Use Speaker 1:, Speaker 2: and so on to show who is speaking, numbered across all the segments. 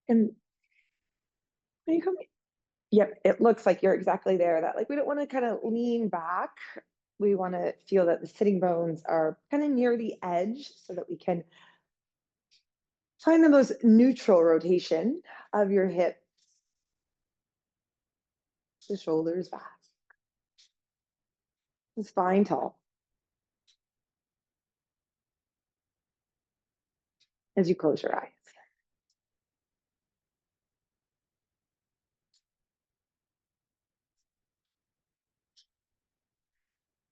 Speaker 1: And when you come, yep, it looks like you're exactly there. That like we don't want to kind of lean back. We want to feel that the sitting bones are kind of near the edge so that we can find the most neutral rotation of your hips, the shoulders back, the spine tall. As you close your eyes.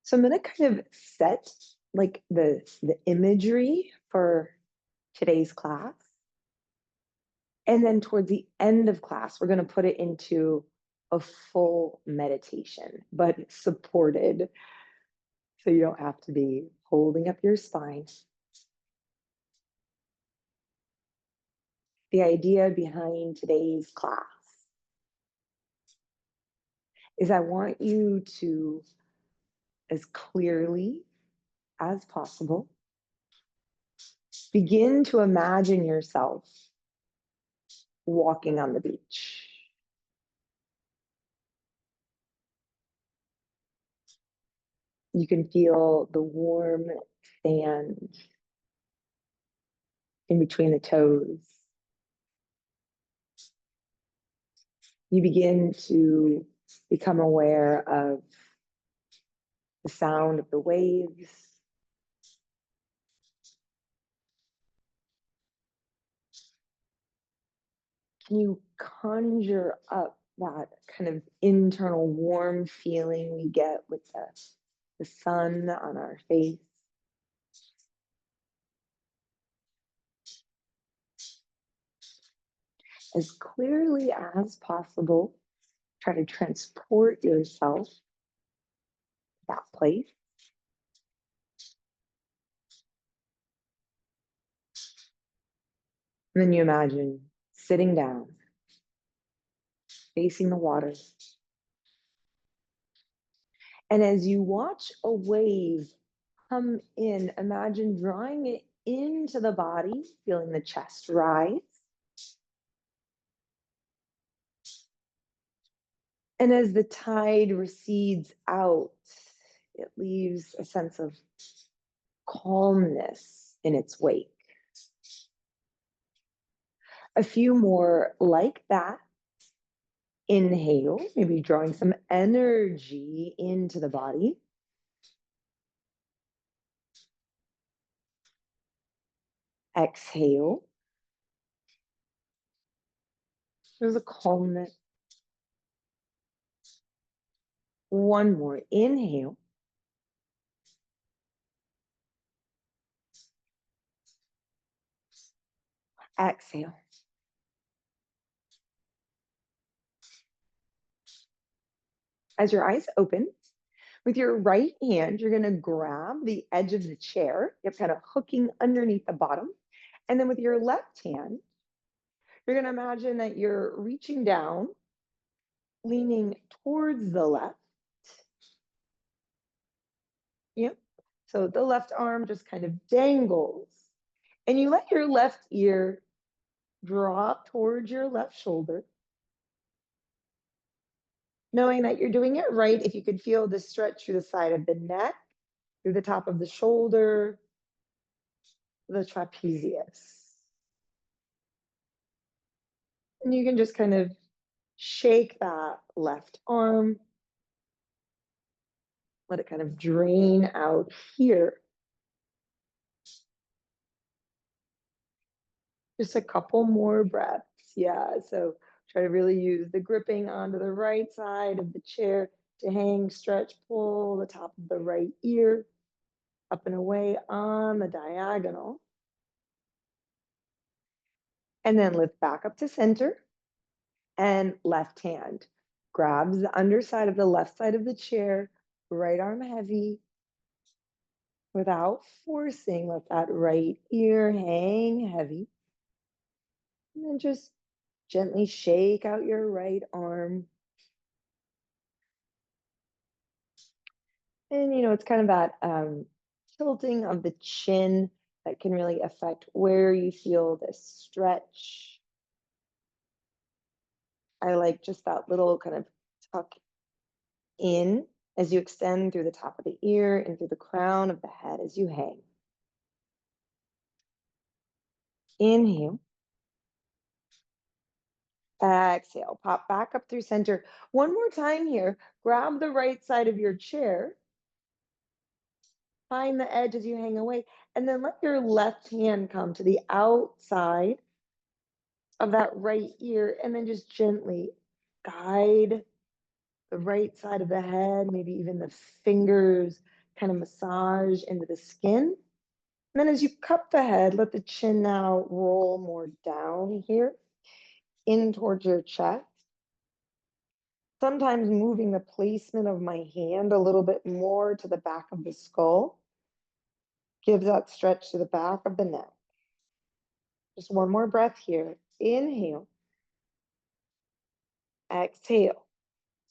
Speaker 1: So I'm going to kind of set like the imagery for today's class. And then towards the end of class, we're going to put it into a full meditation, but supported. So you don't have to be holding up your spine. The idea behind today's class is I want you to, as clearly as possible, begin to imagine yourself walking on the beach. You can feel the warm sand in between the toes. You begin to become aware of the sound of the waves. Can you conjure up that kind of internal warm feeling we get with the sun on our face? As clearly as possible, try to transport yourself to that place. And then you imagine sitting down, facing the water. And as you watch a wave come in, imagine drawing it into the body, feeling the chest rise. And as the tide recedes out, it leaves a sense of calmness in its wake. A few more like that. Inhale, maybe drawing some energy into the body. Exhale. There's a calmness. One more. Inhale. Exhale. As your eyes open, with your right hand, you're going to grab the edge of the chair. You're kind of hooking underneath the bottom. And then with your left hand, you're going to imagine that you're reaching down, leaning towards the left. Yep. So the left arm just kind of dangles. And you let your left ear drop towards your left shoulder. Knowing that you're doing it right, if you could feel the stretch through the side of the neck, through the top of the shoulder, the trapezius. And you can just kind of shake that left arm. Let it kind of drain out here. Just a couple more breaths. Yeah, so try to really use the gripping onto the right side of the chair to hang, stretch, pull the top of the right ear up and away on the diagonal. And then lift back up to center. And left hand grabs the underside of the left side of the chair, right arm heavy. Without forcing, let that right ear hang heavy. And then just gently shake out your right arm. And, it's kind of that tilting of the chin that can really affect where you feel this stretch. I like just that little kind of tuck in as you extend through the top of the ear and through the crown of the head as you hang. Inhale. Exhale, pop back up through center. One more time here. Grab the right side of your chair. Find the edge as you hang away. And then let your left hand come to the outside of that right ear. And then just gently guide the right side of the head, maybe even the fingers, kind of massage into the skin. And then as you cup the head, let the chin now roll more down here, in towards your chest. Sometimes moving the placement of my hand a little bit more to the back of the skull gives that stretch to the back of the neck. Just one more breath here. Inhale. Exhale.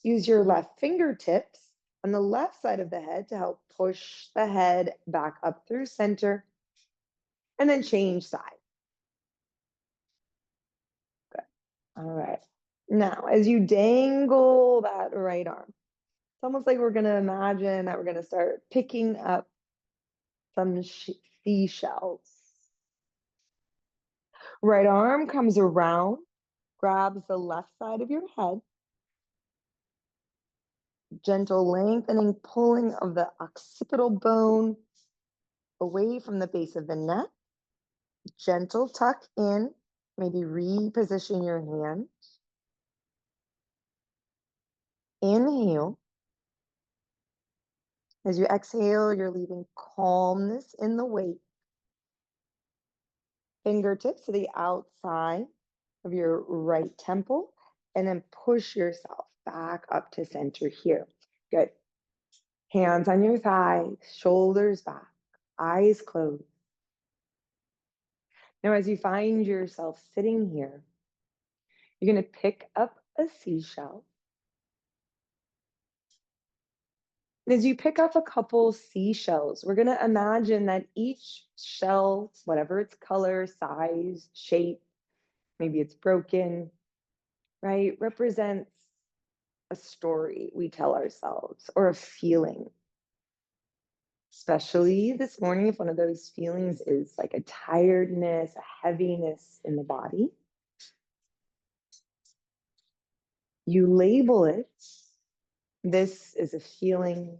Speaker 1: Use your left fingertips on the left side of the head to help push the head back up through center. And then change side. Good. All right. Now, as you dangle that right arm, it's almost like we're going to imagine that we're going to start picking up some seashells. Right arm comes around, grabs the left side of your head. Gentle lengthening, pulling of the occipital bone away from the base of the neck. Gentle tuck in, maybe reposition your hand. Inhale. As you exhale, you're leaving calmness in the weight. Fingertips to the outside of your right temple, and then push yourself back up to center here. Good. Hands on your thighs, shoulders back, eyes closed. Now, as you find yourself sitting here, you're going to pick up a seashell. And as you pick up a couple seashells, we're going to imagine that each shell, whatever its color, size, shape, maybe it's broken, right, represents a story we tell ourselves or a feeling. Especially this morning, if one of those feelings is like a tiredness, a heaviness in the body, you label it. This is a feeling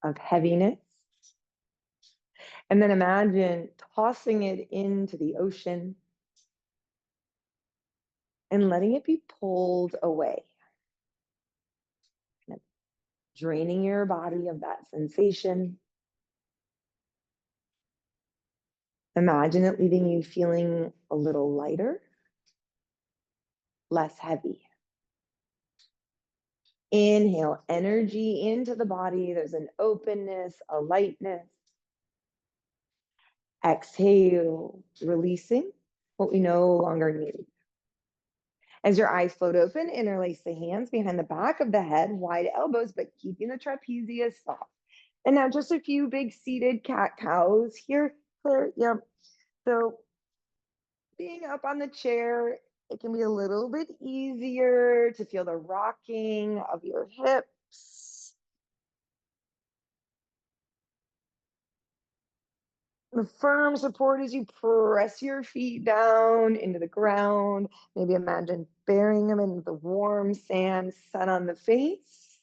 Speaker 1: of heaviness. And then imagine tossing it into the ocean and letting it be pulled away. Draining your body of that sensation. Imagine it leaving you feeling a little lighter, less heavy. Inhale energy into the body. There's an openness, a lightness. Exhale, releasing what we no longer need. As your eyes float open, interlace the hands behind the back of the head, wide elbows, but keeping the trapezius soft. And now just a few big seated cat-cows here. Clear, yep. So being up on the chair, it can be a little bit easier to feel the rocking of your hips. The firm support as you press your feet down into the ground. Maybe imagine burying them in the warm sand, sun on the face.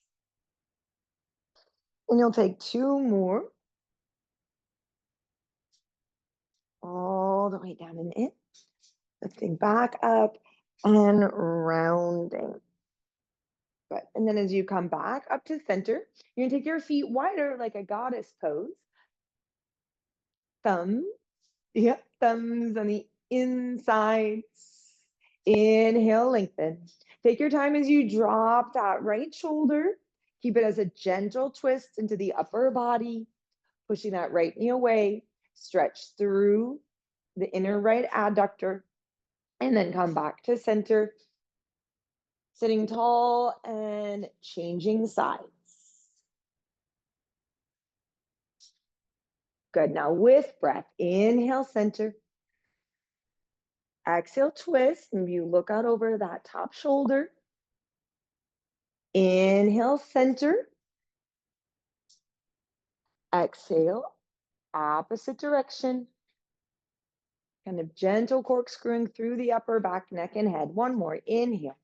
Speaker 1: And you'll take two more. All the way down and in. Lifting back up and rounding. Good. And then as you come back up to center, you're going to take your feet wider like a goddess pose. Thumbs. Yep, thumbs on the insides. Inhale, lengthen. Take your time as you drop that right shoulder. Keep it as a gentle twist into the upper body, pushing that right knee away. Stretch through the inner right adductor, and then come back to center. Sitting tall and changing sides. Good. Now with breath, inhale, center. Exhale, twist, and you look out over that top shoulder. Inhale, center. Exhale, opposite direction. Kind of gentle corkscrewing through the upper back, neck, and head. One more. Inhale.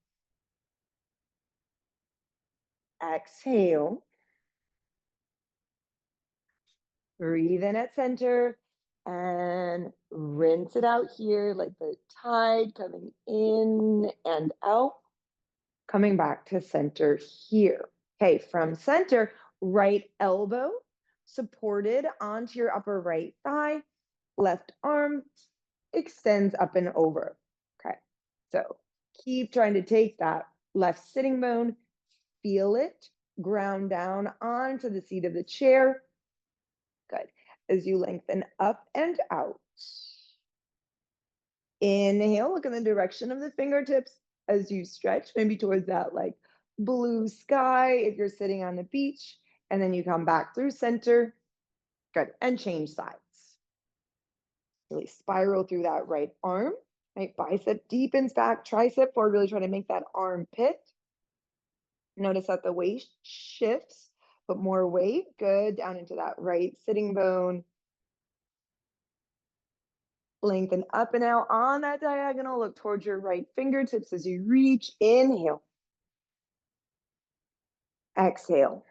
Speaker 1: Exhale. Breathe in at center and rinse it out here like the tide coming in and out. Coming back to center here. Okay, from center, right elbow supported onto your upper right thigh, left arm extends up and over. Okay, so keep trying to take that left sitting bone, feel it, ground down onto the seat of the chair. Good. As you lengthen up and out. Inhale, look in the direction of the fingertips as you stretch, maybe towards that like blue sky if you're sitting on the beach, and then you come back through center. Good, and change sides. Really spiral through that right arm, right? Bicep deepens back, tricep forward, really try to make that armpit. Notice that the waist shifts, but more weight, good, down into that right sitting bone. Lengthen up and out on that diagonal, look towards your right fingertips as you reach, inhale. Exhale.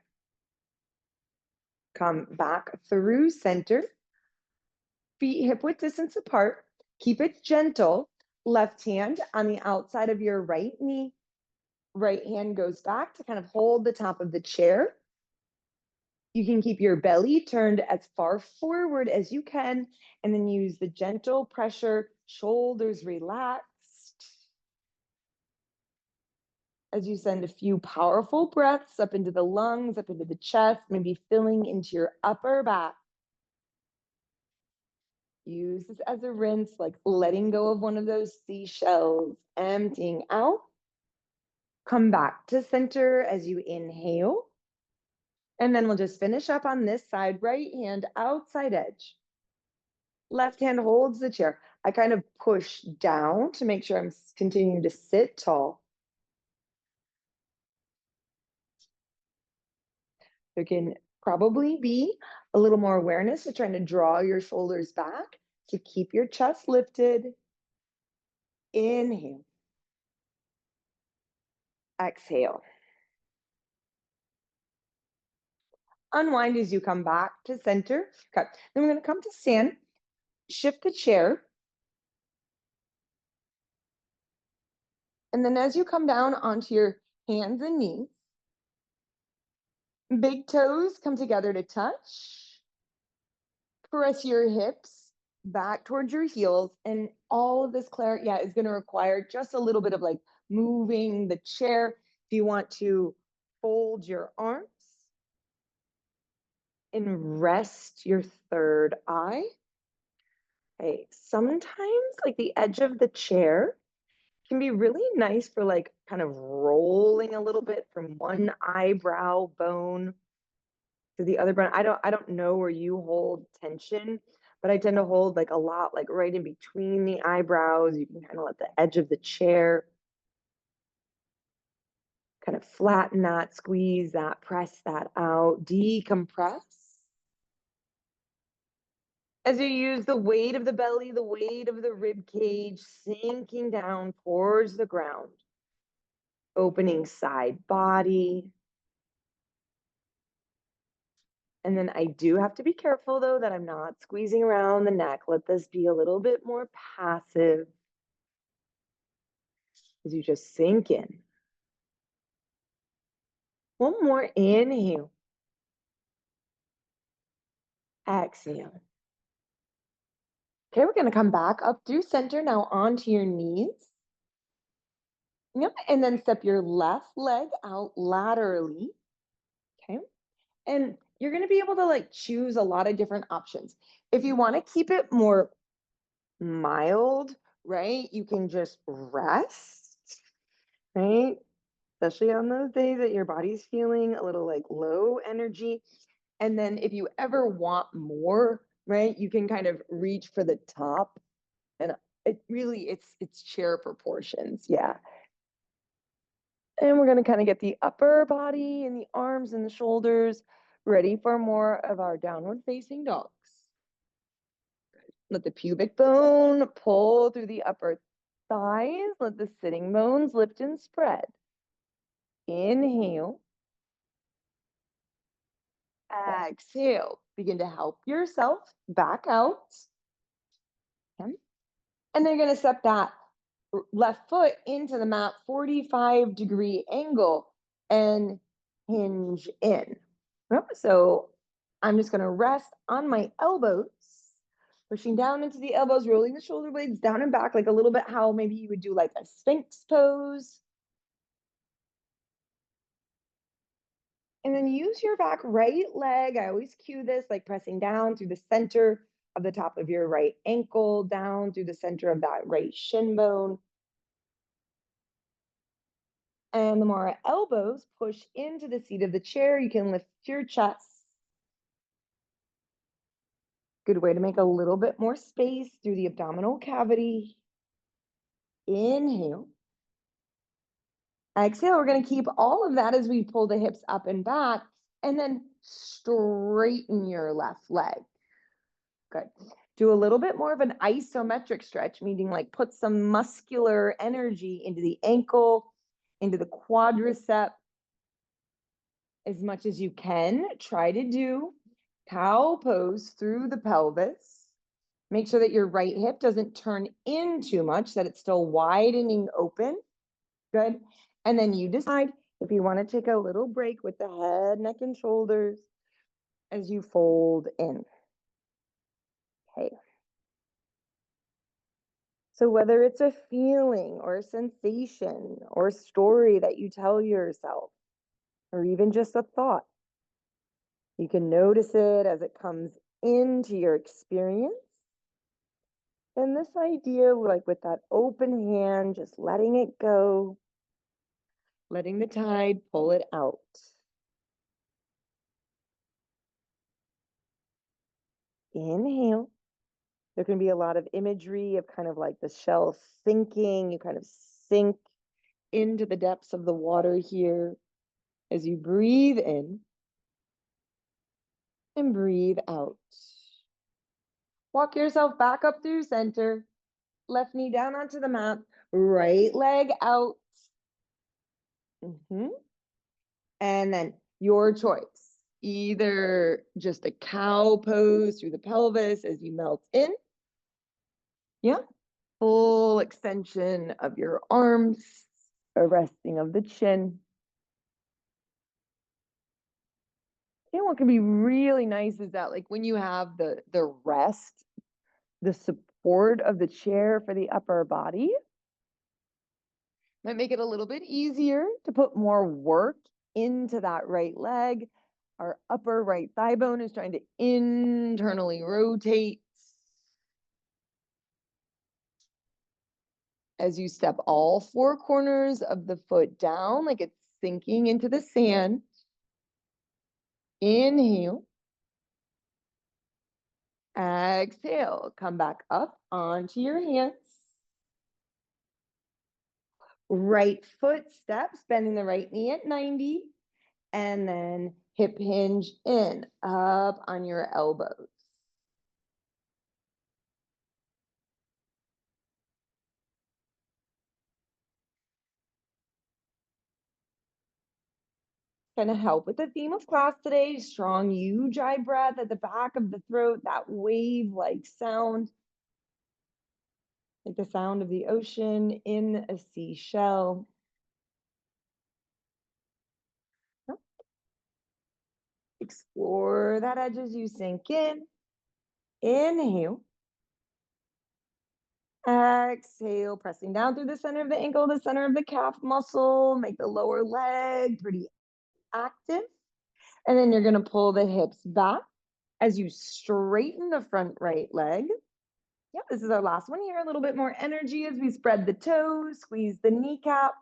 Speaker 1: Come back through center. Feet hip width distance apart. Keep it gentle. Left hand on the outside of your right knee. Right hand goes back to kind of hold the top of the chair. You can keep your belly turned as far forward as you can, and then use the gentle pressure, shoulders relaxed. As you send a few powerful breaths up into the lungs, up into the chest, maybe filling into your upper back. Use this as a rinse, like letting go of one of those seashells, emptying out. Come back to center as you inhale. And then we'll just finish up on this side, right hand outside edge. Left hand holds the chair. I kind of push down to make sure I'm continuing to sit tall. There can probably be a little more awareness of trying to draw your shoulders back to keep your chest lifted. Inhale. Exhale. Unwind as you come back to center. Okay. Then we're going to come to stand. Shift the chair. And then as you come down onto your hands and knees, big toes come together to touch. Press your hips back towards your heels, and all of this clarity is going to require just a little bit of like moving the chair. If you want to fold your arms and rest your third eye. Okay, sometimes like the edge of the chair can be really nice for like kind of rolling a little bit from one eyebrow bone to the other bone. I don't know where you hold tension, but I tend to hold like a lot, like right in between the eyebrows. You can kind of let the edge of the chair kind of flatten that, squeeze that, press that out, decompress. As you use the weight of the belly, the weight of the rib cage, sinking down towards the ground, opening side body. And then I do have to be careful though that I'm not squeezing around the neck. Let this be a little bit more passive as you just sink in. One more inhale. Exhale. Okay, we're going to come back up through center now onto your knees. Yep, and then step your left leg out laterally. Okay, and you're going to be able to like choose a lot of different options. If you want to keep it more mild, right, you can just rest, right? Especially on those days that your body's feeling a little like low energy. And then if you ever want more, right, you can kind of reach for the top, and it really, it's chair proportions. Yeah. And we're going to kind of get the upper body and the arms and the shoulders ready for more of our downward facing dogs. Let the pubic bone pull through the upper thighs. Let the sitting bones lift and spread. Inhale. Exhale. Begin to help yourself back out. Okay. And then you're going to step that left foot into the mat, 45-degree angle, and hinge in. So I'm just going to rest on my elbows, pushing down into the elbows, rolling the shoulder blades down and back, like a little bit how maybe you would do like a Sphinx pose. And then use your back right leg. I always cue this, like pressing down through the center of the top of your right ankle, down through the center of that right shin bone. And the more our elbows push into the seat of the chair, you can lift your chest. Good way to make a little bit more space through the abdominal cavity. Inhale. Exhale. We're going to keep all of that as we pull the hips up and back, and then straighten your left leg. Good. Do a little bit more of an isometric stretch, meaning like put some muscular energy into the ankle, into the quadricep as much as you can. Try to do cow pose through the pelvis. Make sure that your right hip doesn't turn in too much, that it's still widening open. Good. And then you decide if you want to take a little break with the head, neck, and shoulders as you fold in. Okay. So whether it's a feeling or a sensation or a story that you tell yourself, or even just a thought, you can notice it as it comes into your experience. And this idea, like with that open hand, just letting it go, letting the tide pull it out. Inhale. There can be a lot of imagery of kind of like the shell sinking. You kind of sink into the depths of the water here as you breathe in and breathe out. Walk yourself back up through center. Left knee down onto the mat. Right leg out. And then your choice. Either just a cow pose through the pelvis as you melt in. Yeah. Full extension of your arms, a resting of the chin. And what can be really nice is that like when you have the rest, the support of the chair for the upper body, might make it a little bit easier to put more work into that right leg. Our upper right thigh bone is trying to internally rotate. As you step all four corners of the foot down, like it's sinking into the sand. Inhale. Exhale. Come back up onto your hands. Right foot steps, bending the right knee at 90. And then hip hinge in, up on your elbows. Going to help with the theme of class today. Strong ujjayi breath at the back of the throat, that wave-like sound, like the sound of the ocean in a seashell. Explore that edge as you sink in. Inhale. Exhale, pressing down through the center of the ankle, the center of the calf muscle. Make the lower leg pretty active. And then you're going to pull the hips back as you straighten the front right leg. Yep, this is our last one here. A little bit more energy as we spread the toes, squeeze the kneecap,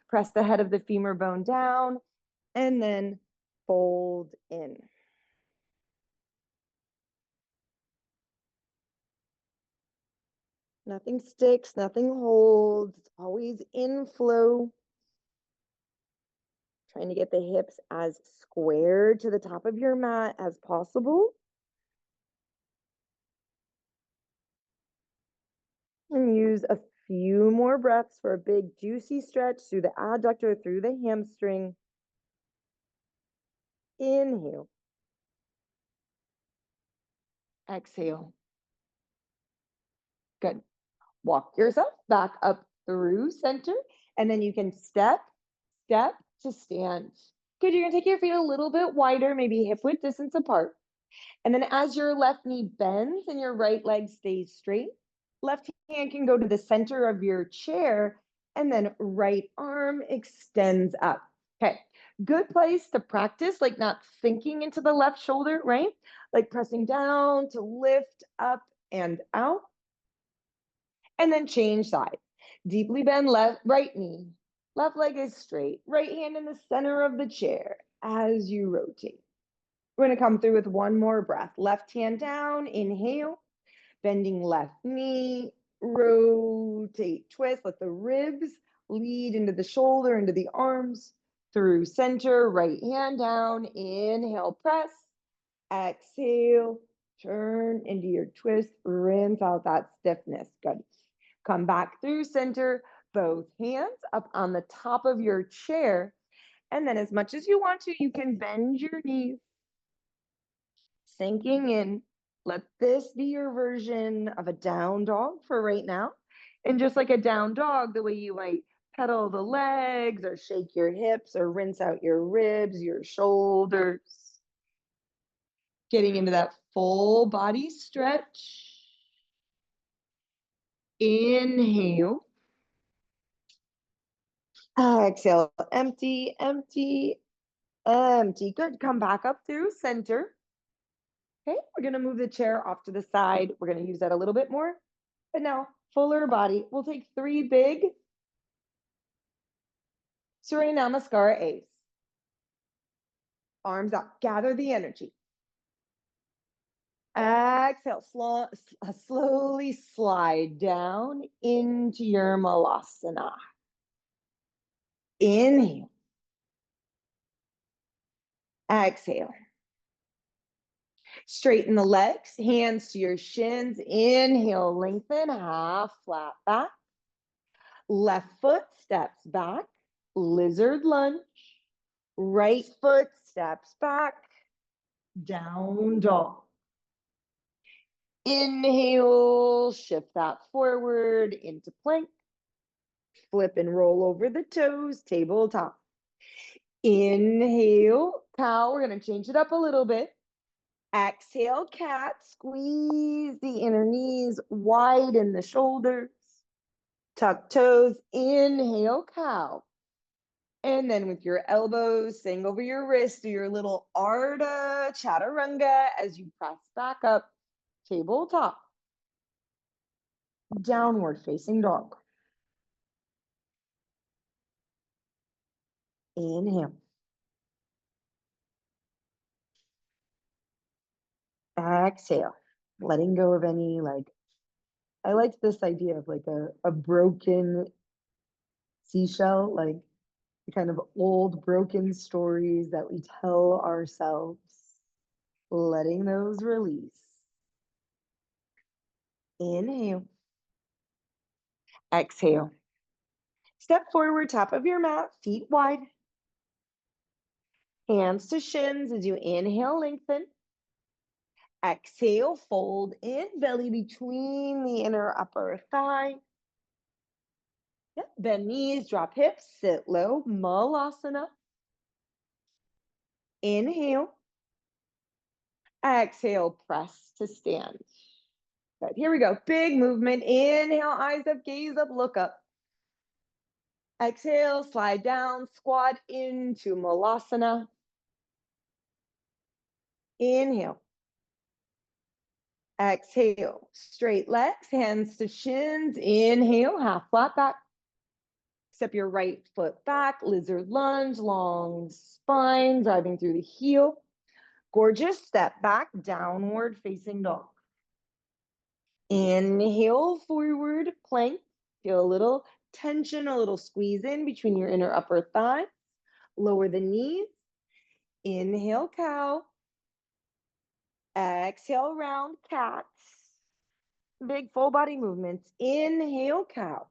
Speaker 1: press the head of the femur bone down, and then fold in. Nothing sticks, nothing holds. It's always in flow. trying to get the hips as square to the top of your mat as possible. And use a few more breaths for a big juicy stretch through the adductor, through the hamstring. Inhale. Exhale. Good. Walk yourself back up through center, and then you can step to stand. Good, you're gonna take your feet a little bit wider, maybe hip width distance apart. And then as your left knee bends and your right leg stays straight, left hand can go to the center of your chair, and then right arm extends up. Okay, good place to practice, like not sinking into the left shoulder, right? Like pressing down to lift up and out. And then change sides. Deeply bend right knee. Left leg is straight. Right hand in the center of the chair as you rotate. We're going to come through with one more breath. Left hand down, inhale. Bending left knee, rotate, twist. Let the ribs lead into the shoulder, into the arms. Through center, right hand down, inhale, press. Exhale, turn into your twist, rinse out that stiffness. Good. Come back through center, both hands up on the top of your chair. And then as much as you want to, you can bend your knees, sinking in. Let this be your version of a down dog for right now. And just like a down dog, the way you might pedal the legs or shake your hips or rinse out your ribs, your shoulders. Getting into that full body stretch. Inhale. Exhale, empty, empty, empty. Good. Come back up through center. Okay, we're going to move the chair off to the side. We're going to use that a little bit more. But now, fuller body. We'll take 3 big Surya Namaskara A's. Arms up. Gather the energy. Exhale. Slowly slide down into your Malasana. Inhale. Exhale. Straighten the legs, hands to your shins. Inhale, lengthen, half flat back. Left foot steps back, lizard lunge. Right foot steps back, down dog. Inhale, shift that forward into plank. Flip and roll over the toes, tabletop. Inhale, cow. We're going to change it up a little bit. Exhale, cat. Squeeze the inner knees, widen the shoulders. Tuck toes. Inhale, cow. And then with your elbows, sing over your wrists, do your little Ardha Chaturanga as you press back up, tabletop. Downward facing dog. Inhale. Exhale. Letting go of any, I liked this idea of like a broken seashell, like the kind of old broken stories that we tell ourselves. Letting those release. Inhale. Exhale. Step forward, top of your mat, feet wide. Hands to shins as you inhale, lengthen. Exhale, fold in, belly between the inner upper thigh. Yep. Bend knees, drop hips, sit low, Malasana. Inhale. Exhale, press to stand. Good. Here we go. Big movement. Inhale, eyes up, gaze up, look up. Exhale, slide down, squat into Malasana. Inhale. Exhale, straight legs, hands to shins. Inhale, half flat back. Step your right foot back, lizard lunge, long spine, driving through the heel. Gorgeous, step back, downward facing dog. Inhale, forward plank. Feel a little tension, a little squeeze in between your inner upper thigh. Lower the knees. Inhale, cow. Exhale, round cat. Big full body movements. Inhale, cow.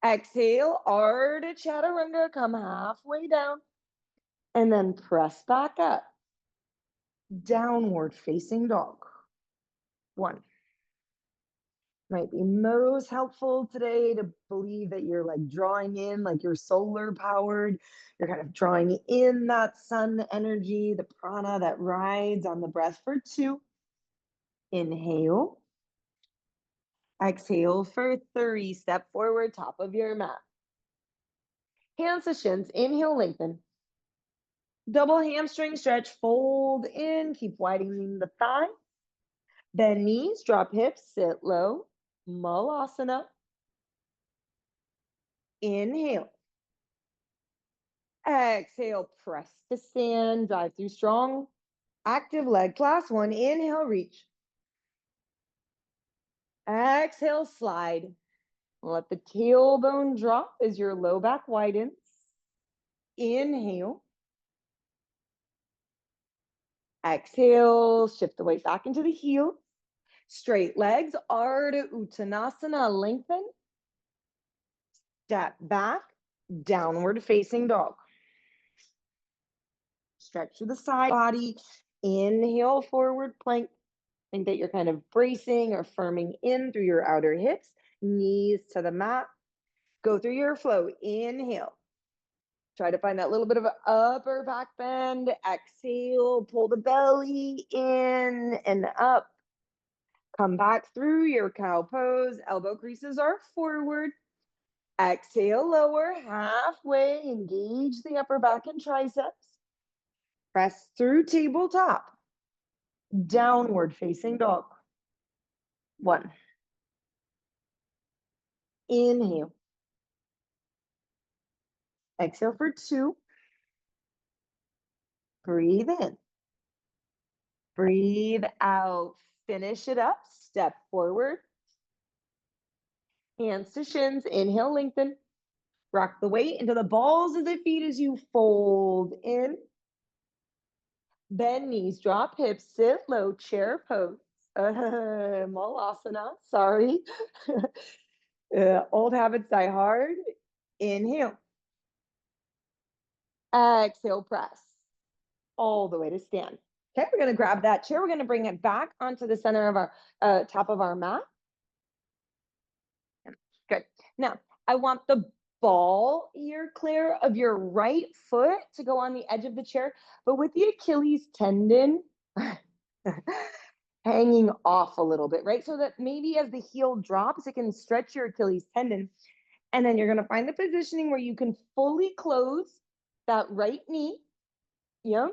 Speaker 1: Exhale, Ardha Chaturanga. Come halfway down. And then press back up. Downward facing dog. 1. Might be most helpful today to believe that you're like drawing in, like you're solar powered. You're kind of drawing in that sun energy, the prana that rides on the breath for 2. Inhale. Exhale for 3. Step forward, top of your mat. Hands to shins. Inhale, lengthen. Double hamstring stretch, fold in, keep widening the thigh. Bend knees, drop hips, sit low. Malasana. Inhale. Exhale, press to stand, dive through strong, active leg class. 1, inhale, reach. Exhale, slide. Let the tailbone drop as your low back widens. Inhale. Exhale, shift the weight back into the heel. Straight legs, Ardha Uttanasana, lengthen. Step back, downward facing dog. Stretch to the side body. Inhale, forward plank. Think that you're kind of bracing or firming in through your outer hips. Knees to the mat. Go through your flow. Inhale. Try to find that little bit of an upper back bend. Exhale, pull the belly in and up. Come back through your cow pose. Elbow creases are forward. Exhale, lower halfway. Engage the upper back and triceps. Press through tabletop. Downward facing dog. 1. Inhale. Exhale for 2. Breathe in. Breathe out. Finish it up. Step forward. Hands to shins. Inhale, lengthen. Rock the weight into the balls of the feet as you fold in. Bend knees, drop hips, sit low, chair pose. Malasana, sorry. Old habits die hard. Inhale. Exhale, press all the way to stand. Okay, we're going to grab that chair. We're going to bring it back onto the center of our top of our mat. Good. Now, I want the ball here, Claire, of your right foot to go on the edge of the chair, but with the Achilles tendon hanging off a little bit, right? So that maybe as the heel drops, it can stretch your Achilles tendon. And then you're going to find the positioning where you can fully close that right knee. Yeah.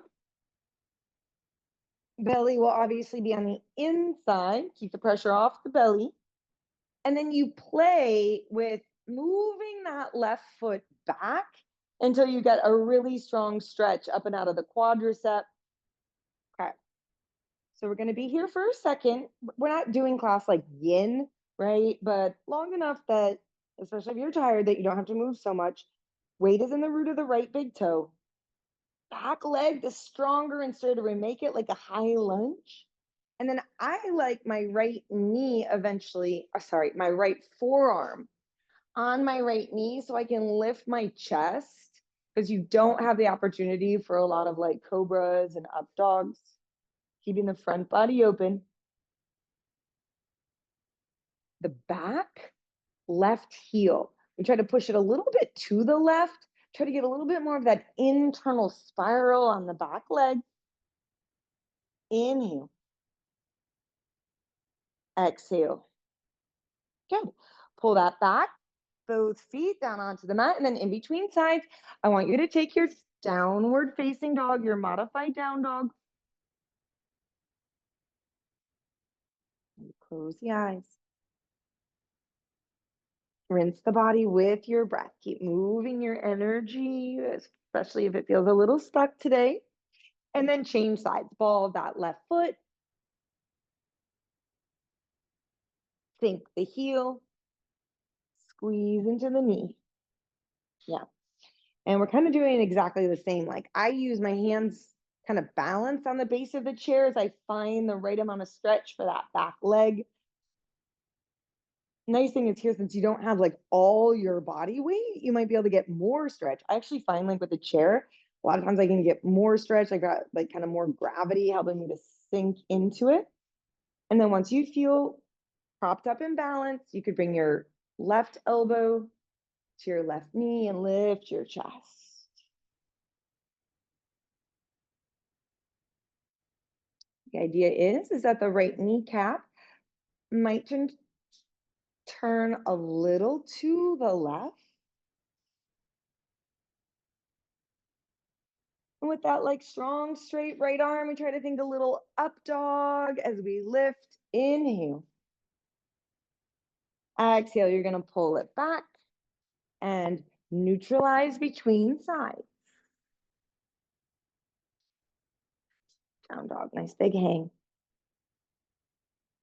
Speaker 1: Belly will obviously be on the inside. Keep the pressure off the belly. And then you play with moving that left foot back until you get a really strong stretch up and out of the quadricep. Okay. So we're going to be here for a second. We're not doing class like yin, right? But long enough that, especially if you're tired, that you don't have to move so much. Weight is in the root of the right big toe. Back leg, the stronger and straighter we make it, like a high lunge. And then I like my right knee eventually, my right forearm on my right knee so I can lift my chest, because you don't have the opportunity for a lot of like cobras and up dogs. Keeping the front body open. The back, left heel. We try to push it a little bit to the left. Try to get a little bit more of that internal spiral on the back leg. Inhale. Exhale. Good. Pull that back, both feet down onto the mat, and then in between sides, I want you to take your downward facing dog, your modified down dog. Close the eyes. Rinse the body with your breath. Keep moving your energy, especially if it feels a little stuck today. And then change sides. Ball that left foot. Sink the heel. Squeeze into the knee. Yeah. And we're kind of doing exactly the same. Like I use my hands kind of balance on the base of the chair as I find the right amount of stretch for that back leg. Nice thing is here, since you don't have like all your body weight, you might be able to get more stretch. I actually find like with a chair, a lot of times I can get more stretch. I got like kind of more gravity helping me to sink into it. And then once you feel propped up in balance, you could bring your left elbow to your left knee and lift your chest. The idea is that the right kneecap might turn a little to the left. And with that like strong straight right arm, we try to think a little up dog as we lift. Inhale. Exhale, you're going to pull it back and neutralize between sides. Down dog, nice big hang.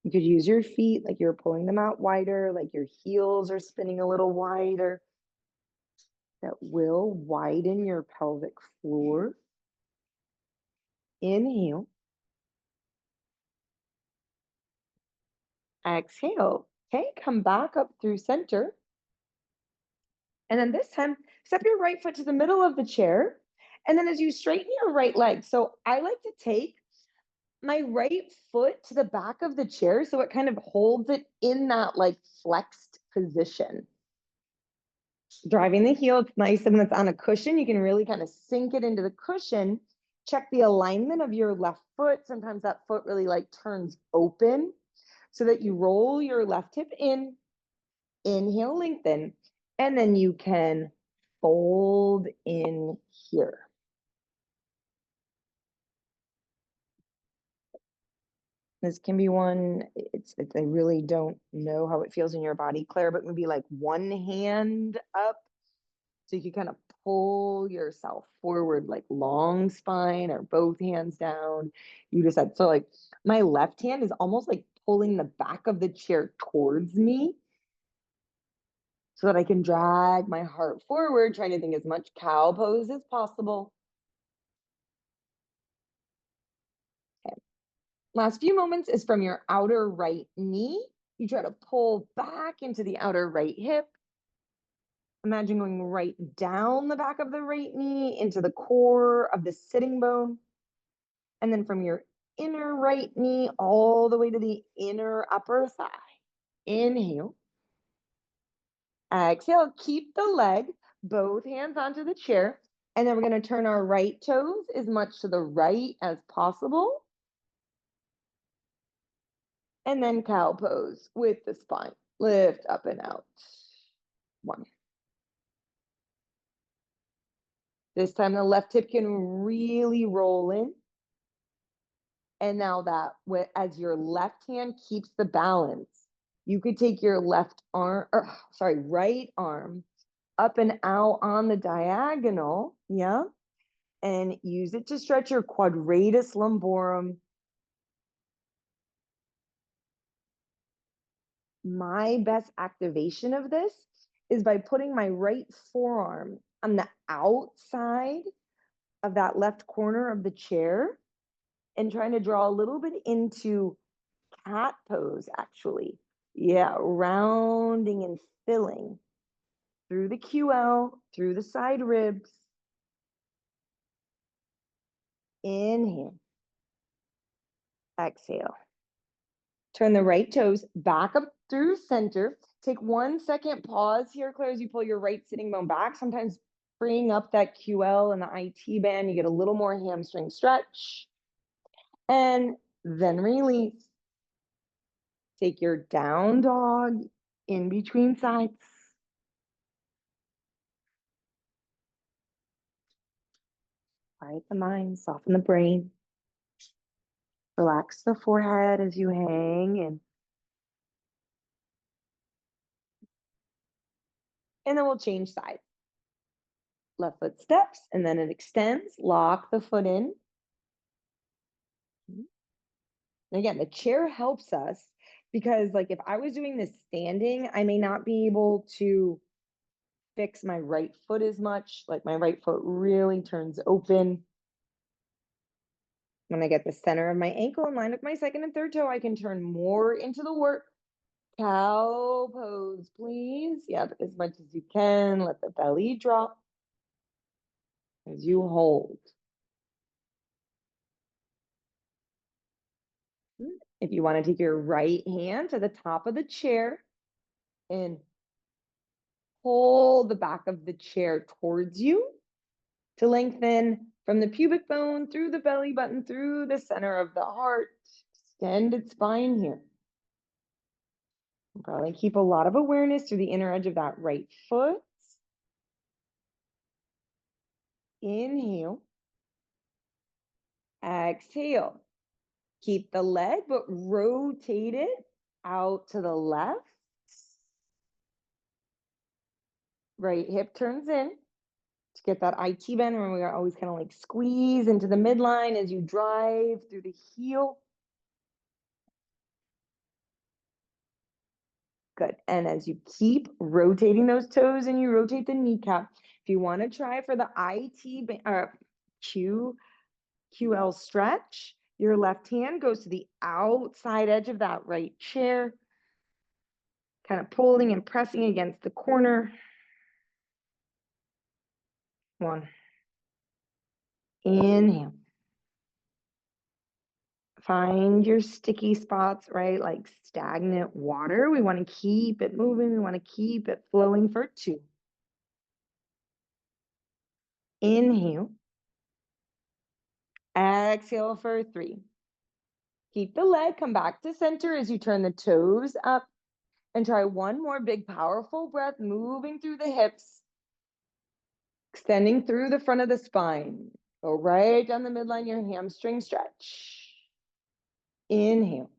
Speaker 1: You could use your feet like you're pulling them out wider, like your heels are spinning a little wider. That will widen your pelvic floor. Inhale. Exhale. Okay, come back up through center. And then this time, step your right foot to the middle of the chair. And then as you straighten your right leg, so I like to take my right foot to the back of the chair so it kind of holds it in that like flexed position. Driving the heel, it's nice. And when it's on a cushion, you can really kind of sink it into the cushion. Check the alignment of your left foot. Sometimes that foot really like turns open so that you roll your left hip in, inhale, lengthen, and then you can fold in here. This can be one, I really don't know how it feels in your body, Claire, but maybe like one hand up. So you can kind of pull yourself forward, like long spine, or both hands down. You decide. So like my left hand is almost like pulling the back of the chair towards me so that I can drag my heart forward, trying to think as much cow pose as possible. Okay. Last few moments is from your outer right knee. You try to pull back into the outer right hip. Imagine going right down the back of the right knee into the core of the sitting bone. And then from your inner right knee all the way to the inner upper thigh. Inhale. Exhale, keep the leg, both hands onto the chair. And then we're going to turn our right toes as much to the right as possible. And then cow pose with the spine. Lift up and out. One. This time the left hip can really roll in. And now that as your left hand keeps the balance, you could take your left arm, or sorry, right arm up and out on the diagonal, yeah, and use it to stretch your quadratus lumborum. My best activation of this is by putting my right forearm on the outside of that left corner of the chair and trying to draw a little bit into cat pose, actually. Yeah, rounding and filling through the QL, through the side ribs. Inhale. Exhale. Turn the right toes back up through center. Take 1 second pause here, Claire, as you pull your right sitting bone back. Sometimes freeing up that QL and the IT band, you get a little more hamstring stretch. And then release. Take your down dog in between sides. Quiet the mind, soften the brain. Relax the forehead as you hang and then we'll change sides. Left foot steps and then it extends. Lock the foot in. And again, the chair helps us because like if I was doing this standing, I may not be able to fix my right foot as much. Like my right foot really turns open. When I get the center of my ankle in line with my second and third toe, I can turn more into the work. Cow pose, please. Yep, as much as you can. Let the belly drop as you hold. If you want to take your right hand to the top of the chair and pull the back of the chair towards you to lengthen from the pubic bone through the belly button, through the center of the heart, extended spine here. Probably keep a lot of awareness through the inner edge of that right foot. Inhale. Exhale. Keep the leg, but rotate it out to the left. Right hip turns in to get that IT bend. Remember, we are always kind of like squeeze into the midline as you drive through the heel. Good. And as you keep rotating those toes and you rotate the kneecap, if you want to try for the QL stretch, your left hand goes to the outside edge of that right chair, kind of pulling and pressing against the corner. One. Inhale. Find your sticky spots, right? Like stagnant water. We want to keep it moving. We want to keep it flowing for 2. Inhale. Exhale for 3. Keep the leg, come back to center as you turn the toes up and try one more big, powerful breath, moving through the hips, extending through the front of the spine. Go right down the midline, your hamstring stretch. Inhale.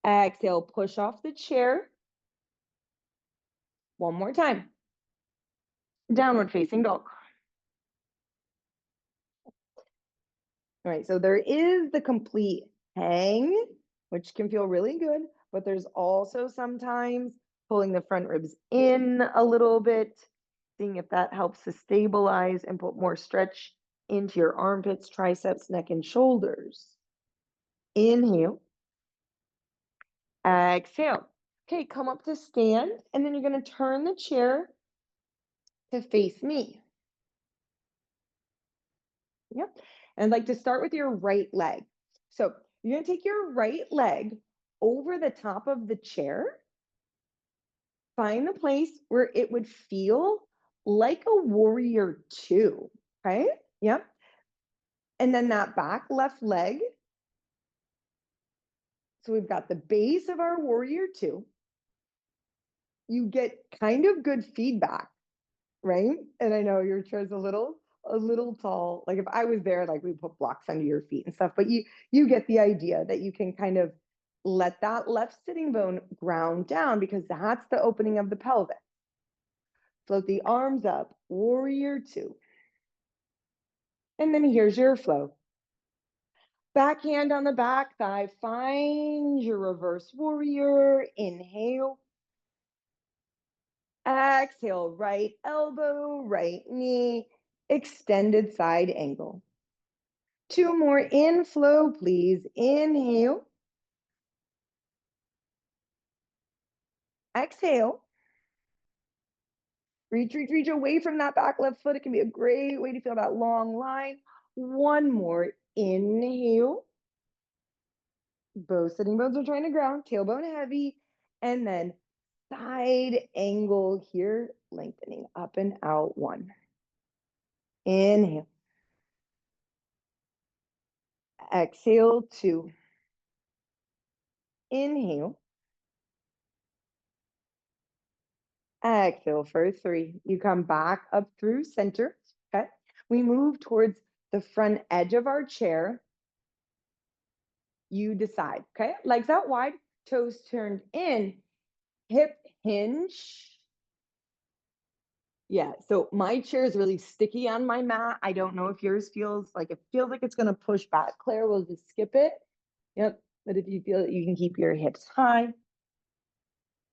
Speaker 1: Exhale, push off the chair. One more time. Downward facing dog. All right, so there is the complete hang, which can feel really good, but there's also sometimes pulling the front ribs in a little bit, seeing if that helps to stabilize and put more stretch into your armpits, triceps, neck, and shoulders. Inhale. Exhale. Okay, come up to stand, and then you're going to turn the chair to face me. Yep. And I'd like to start with your right leg. So you're going to take your right leg over the top of the chair. Find the place where it would feel like a warrior 2. Okay. Yep. And then that back left leg. So we've got the base of our warrior 2. You get kind of good feedback, right? And I know your chair's a little tall. Like if I was there, like we put blocks under your feet and stuff, but you get the idea that you can kind of let that left sitting bone ground down because that's the opening of the pelvis. Float the arms up, warrior 2. And then here's your flow. Back hand on the back thigh, find your reverse warrior. Inhale. Exhale, right elbow, right knee, extended side angle. 2 more in flow, please. Inhale. Exhale. Reach away from that back left foot. It can be a great way to feel that long line. 1 more. Inhale. Both sitting bones are trying to ground, tailbone heavy. And then side angle here, lengthening up and out. 1. Inhale. Exhale, 2. Inhale. Exhale for 3. You come back up through center. Okay. We move towards the front edge of our chair. You decide. Okay. Legs out wide, toes turned in, hip hinge. Yeah. So my chair is really sticky on my mat. I don't know if yours feels like it's going to push back. Claire will just skip it. Yep. But if you feel that you can keep your hips high.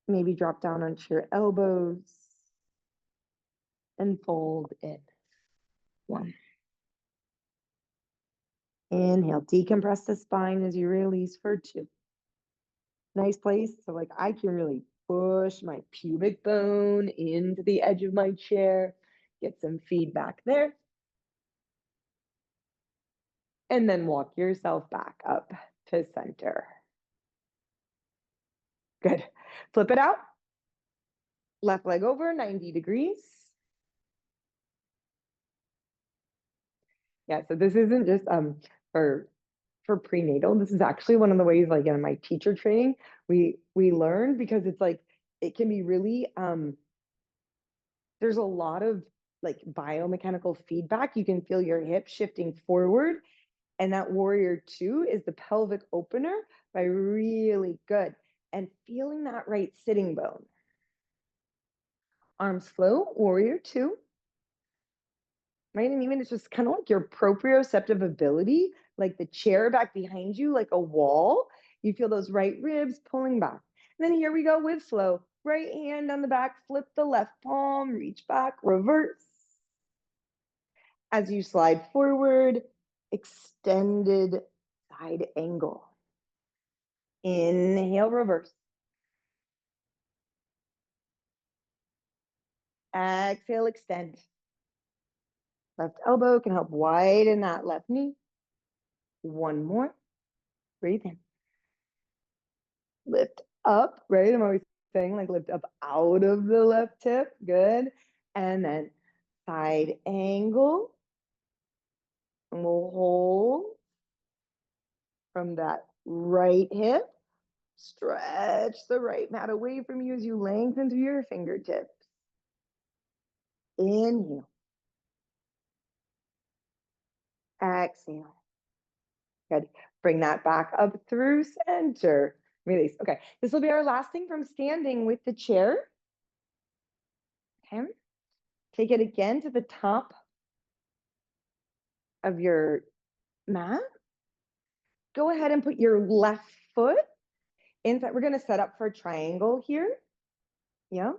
Speaker 1: Maybe drop down onto your elbows and fold in. 1. Inhale, decompress the spine as you release for 2. Nice place. So like I can really push my pubic bone into the edge of my chair, get some feedback there. And then walk yourself back up to center. Good. Flip it out. Left leg over 90 degrees. Yeah, so this isn't just for prenatal. This is actually one of the ways, like in my teacher training, we learn, because it's like it can be really there's a lot of like biomechanical feedback. You can feel your hip shifting forward, and that warrior 2 is the pelvic opener by really good and feeling that right sitting bone. Arms flow, warrior 2. Right? And even it's just kind of like your proprioceptive ability, like the chair back behind you, like a wall. You feel those right ribs pulling back. And then here we go with flow. Right hand on the back, flip the left palm, reach back, reverse. As you slide forward, extended side angle. Inhale, reverse. Exhale, extend. Left elbow can help widen that left knee. 1 more. Breathe in. Lift up, right? I'm always saying like lift up out of the left hip. Good. And then side angle. And we'll hold from that right hip. Stretch the right mat away from you as you lengthen through your fingertips. Inhale. Exhale. Good. Bring that back up through center. Release. Okay. This will be our last thing from standing with the chair. Okay. Take it again to the top of your mat. Go ahead and put your left foot inside. We're going to set up for a triangle here. Yeah.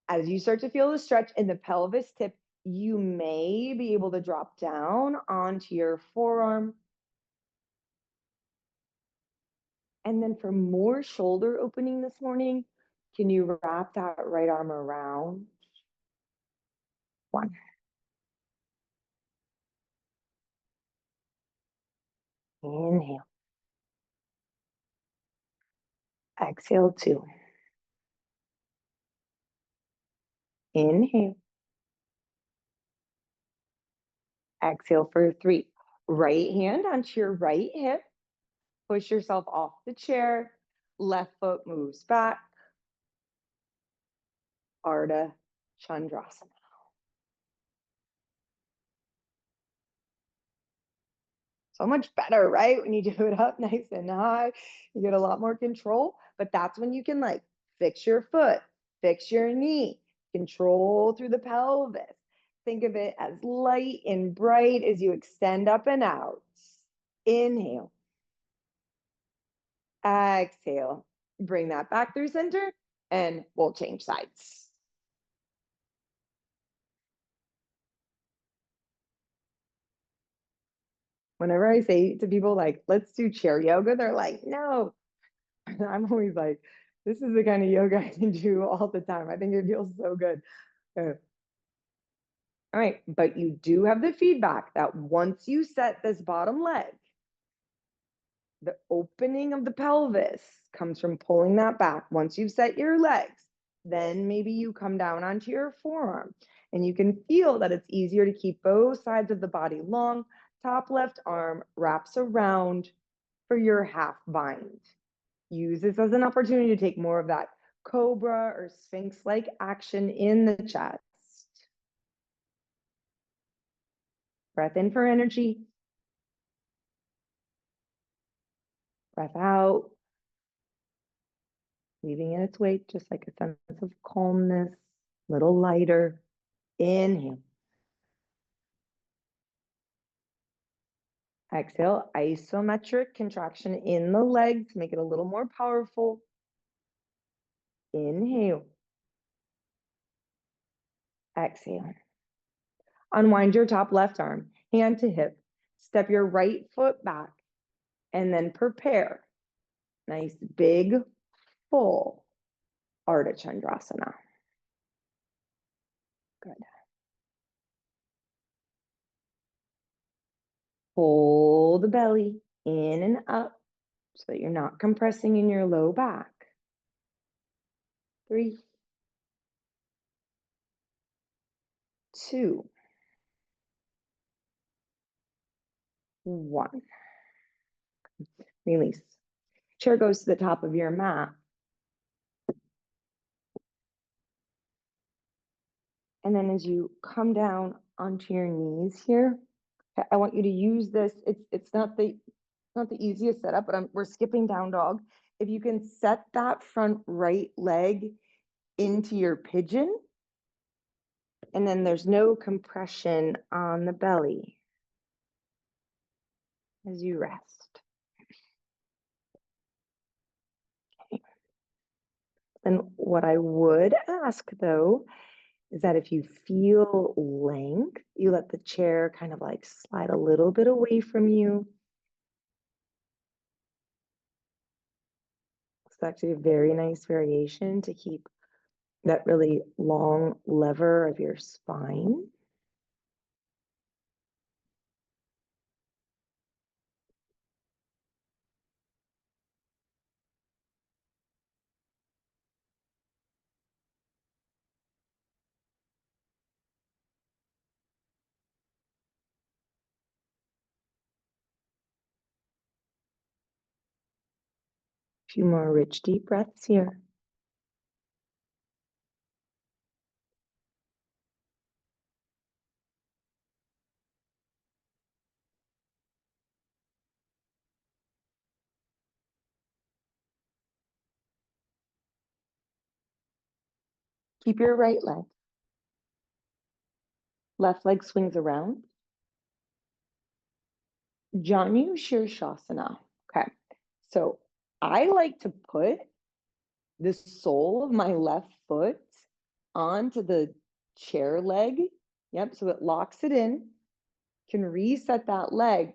Speaker 1: As you start to feel the stretch in the pelvis tip, you may be able to drop down onto your forearm. And then for more shoulder opening this morning, can you wrap that right arm around? 1. Inhale. Exhale, 2. Inhale. Exhale for 3. Right hand onto your right hip. Push yourself off the chair. Left foot moves back. Ardha Chandrasana. So much better, right? When you do it up nice and high, you get a lot more control. But that's when you can like fix your foot, fix your knee, control through the pelvis. Think of it as light and bright as you extend up and out. Inhale. Exhale. Bring that back through center and we'll change sides. Whenever I say to people like, let's do chair yoga, they're like, no. I'm always like, this is the kind of yoga I can do all the time. I think it feels so good. All right, but you do have the feedback that once you set this bottom leg, the opening of the pelvis comes from pulling that back. Once you've set your legs, then maybe you come down onto your forearm and you can feel that it's easier to keep both sides of the body long. Top left arm wraps around for your half bind. Use this as an opportunity to take more of that cobra or sphinx-like action in the chest. Breath in for energy. Breath out. Leaving in its weight, just like a sense of calmness, a little lighter. Inhale. Exhale, isometric contraction in the legs, make it a little more powerful. Inhale. Exhale. Unwind your top left arm, hand to hip. Step your right foot back and then prepare. Nice big, full Ardha Chandrasana. Good. Pull the belly in and up so that you're not compressing in your low back. 3, 2, 1. Release. Chair goes to the top of your mat. And then as you come down onto your knees here, I want you to use this. It's not the easiest setup, but we're skipping down dog. If you can set that front right leg into your pigeon, and then there's no compression on the belly as you rest. Okay. And what I would ask though, is that if you feel length, you let the chair kind of like slide a little bit away from you. It's actually a very nice variation to keep that really long lever of your spine. A few more rich, deep breaths here. Keep your right leg. Left leg swings around. Janu Shirshasana. Okay, so I like to put the sole of my left foot onto the chair leg. Yep, so it locks it in. Can reset that leg.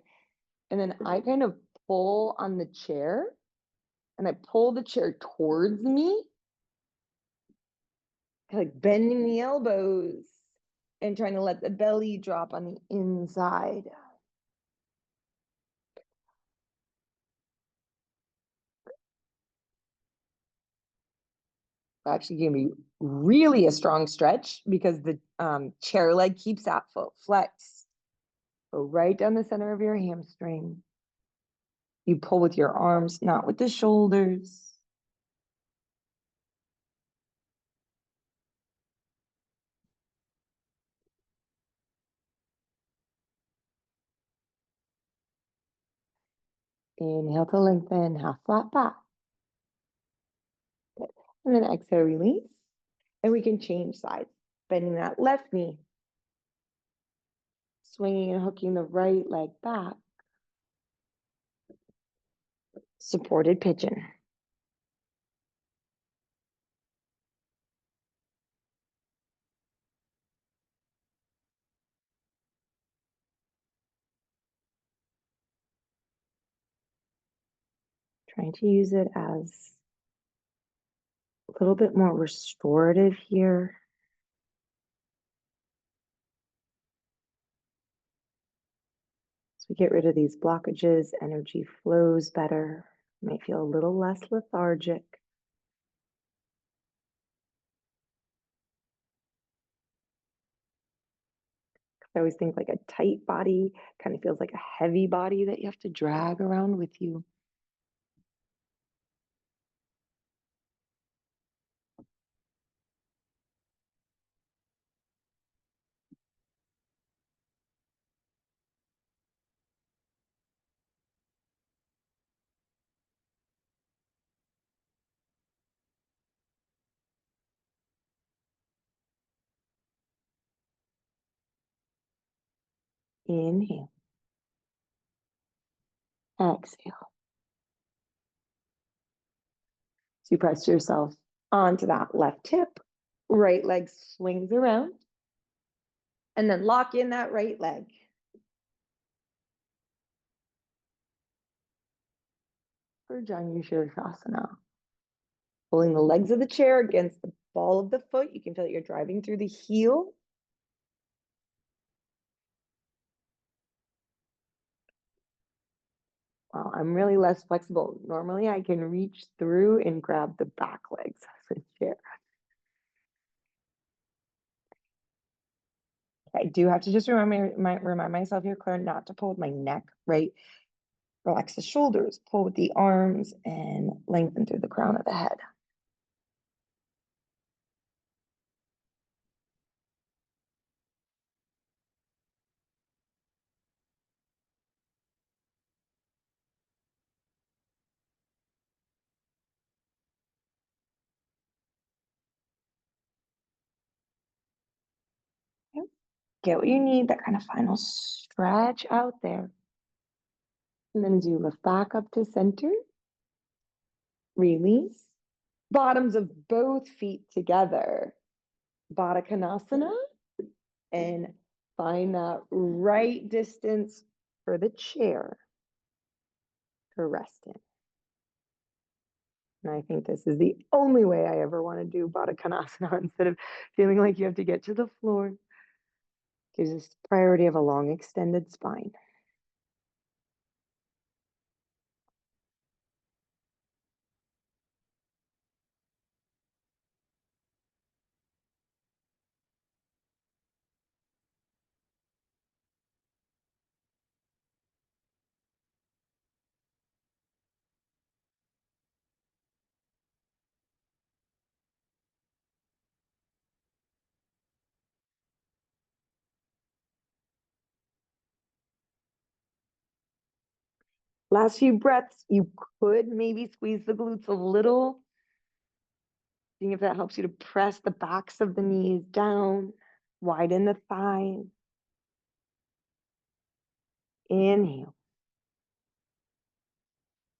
Speaker 1: And then I kind of pull on the chair and I pull the chair towards me, like bending the elbows and trying to let the belly drop on the inside. Actually gonna be really a strong stretch because the chair leg keeps that foot flexed. Go right down the center of your hamstring. You pull with your arms, not with the shoulders. Inhale to lengthen, half flat back. Good. And then exhale, release. And we can change sides. Bending that left knee. Swinging and hooking the right leg back. Supported pigeon. Trying to use it as a little bit more restorative here. As we get rid of these blockages, energy flows better. You might feel a little less lethargic. I always think like a tight body kind of feels like a heavy body that you have to drag around with you. Inhale. Exhale. So you press yourself onto that left hip, right leg swings around, and then lock in that right leg. For Janu Shirshasana. Pulling the legs of the chair against the ball of the foot. You can feel that you're driving through the heel. Wow, I'm really less flexible. Normally I can reach through and grab the back legs of the chair. I do have to just remind myself here, Claire, not to pull with my neck, right? Relax the shoulders, pull with the arms, and lengthen through the crown of the head. Get what you need, that kind of final stretch out there. And then as you lift back up to center, release. Bottoms of both feet together. Baddha Konasana. And find that right distance for the chair to rest in. And I think this is the only way I ever want to do Baddha Konasana instead of feeling like you have to get to the floor. Gives us the priority of a long extended spine. Last few breaths, you could maybe squeeze the glutes a little. Seeing if that helps you to press the backs of the knees down, widen the thighs. Inhale.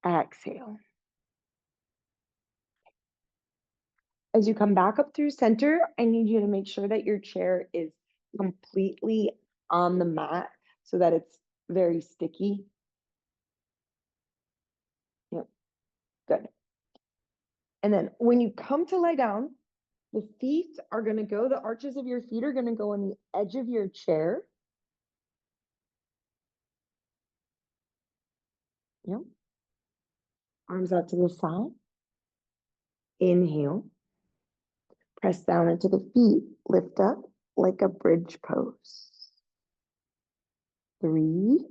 Speaker 1: Exhale. As you come back up through center, I need you to make sure that your chair is completely on the mat so that it's very sticky. Yep, good. And then when you come to lie down, the feet are going to go, the arches of your feet are going to go on the edge of your chair. Yep. Arms out to the side. Inhale. Press down into the feet. Lift up like a bridge pose. 3,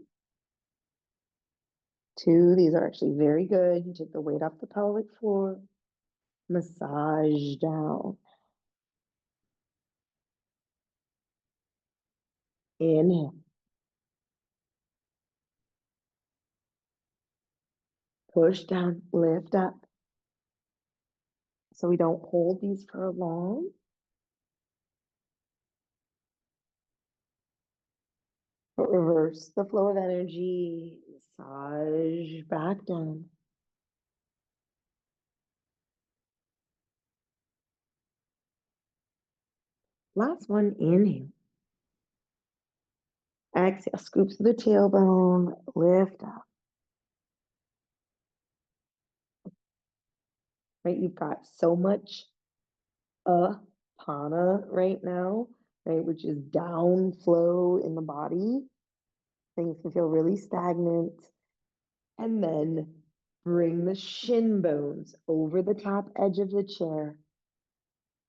Speaker 1: 2. These are actually very good. You take the weight off the pelvic floor. Massage down. Inhale. Push down, lift up. So we don't hold these for long. But reverse the flow of energy. Massage back down. Last one, inhale. Exhale, scoops to the tailbone, lift up. Right, you've got so much apana right now, right, which is down flow in the body. Things can feel really stagnant. And then bring the shin bones over the top edge of the chair.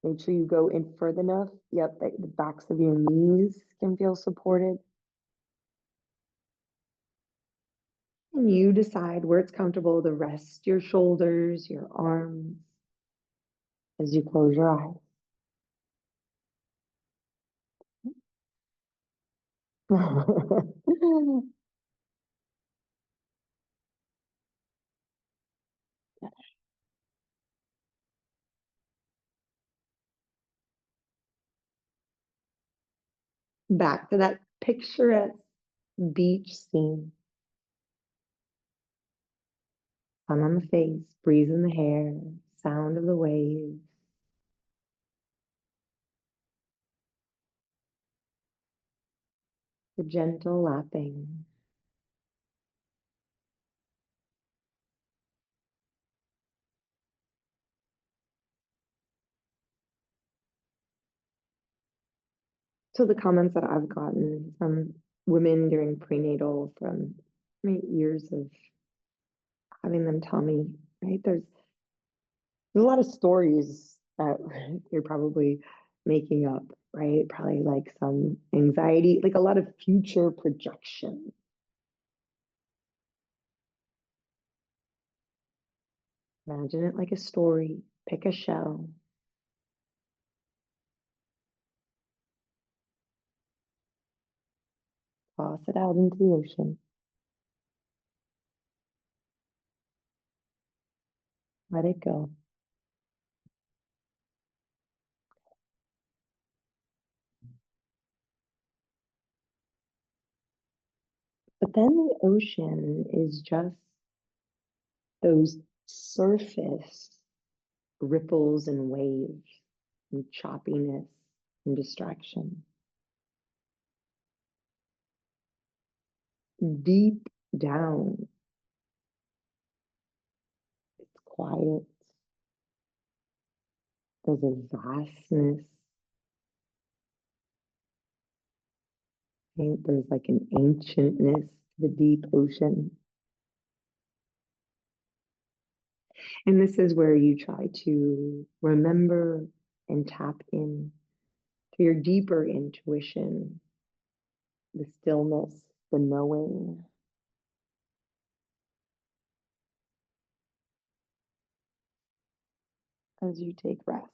Speaker 1: Make sure you go in further enough. Yep, the backs of your knees can feel supported. And you decide where it's comfortable to rest your shoulders, your arms, as you close your eyes. Back to that picturesque beach scene. sun on the face, breeze in the hair, sound of the waves. The gentle lapping. So the comments that I've gotten from women during prenatal, from years of having them tell me, right? There's a lot of stories that you're probably making up, right? Probably like some anxiety, like a lot of future projection. Imagine it like a story. Pick a shell. Toss it out into the ocean. Let it go. But then the ocean is just those surface ripples and waves and choppiness and distraction. Deep down, it's quiet. There's a vastness. Right? There's like an ancientness to the deep ocean. And this is where you try to remember and tap in to your deeper intuition, the stillness, the knowing. As you take rest.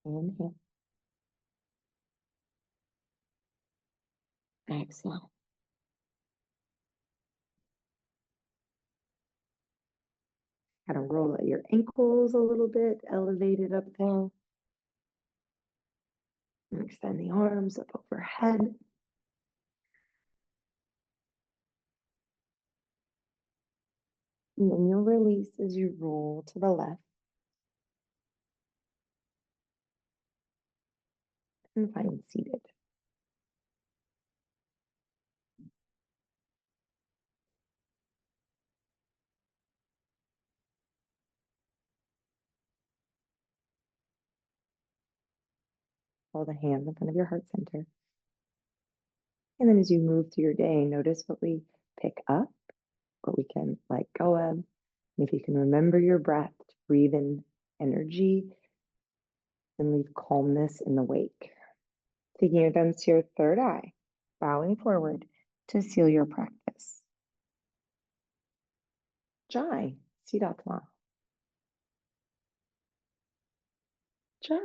Speaker 1: Inhale. Exhale. Kind of roll out your ankles a little bit, elevated up there. And extend the arms up overhead. And then you'll release as you roll to the left. And find seated. Hold the hands in front of your heart center. And then as you move through your day, notice what we pick up, what we can let go of. And if you can remember your breath, breathe in energy and leave calmness in the wake. Taking your thumbs to your third eye, bowing forward to seal your practice. Jai, Siddhatma. Jai.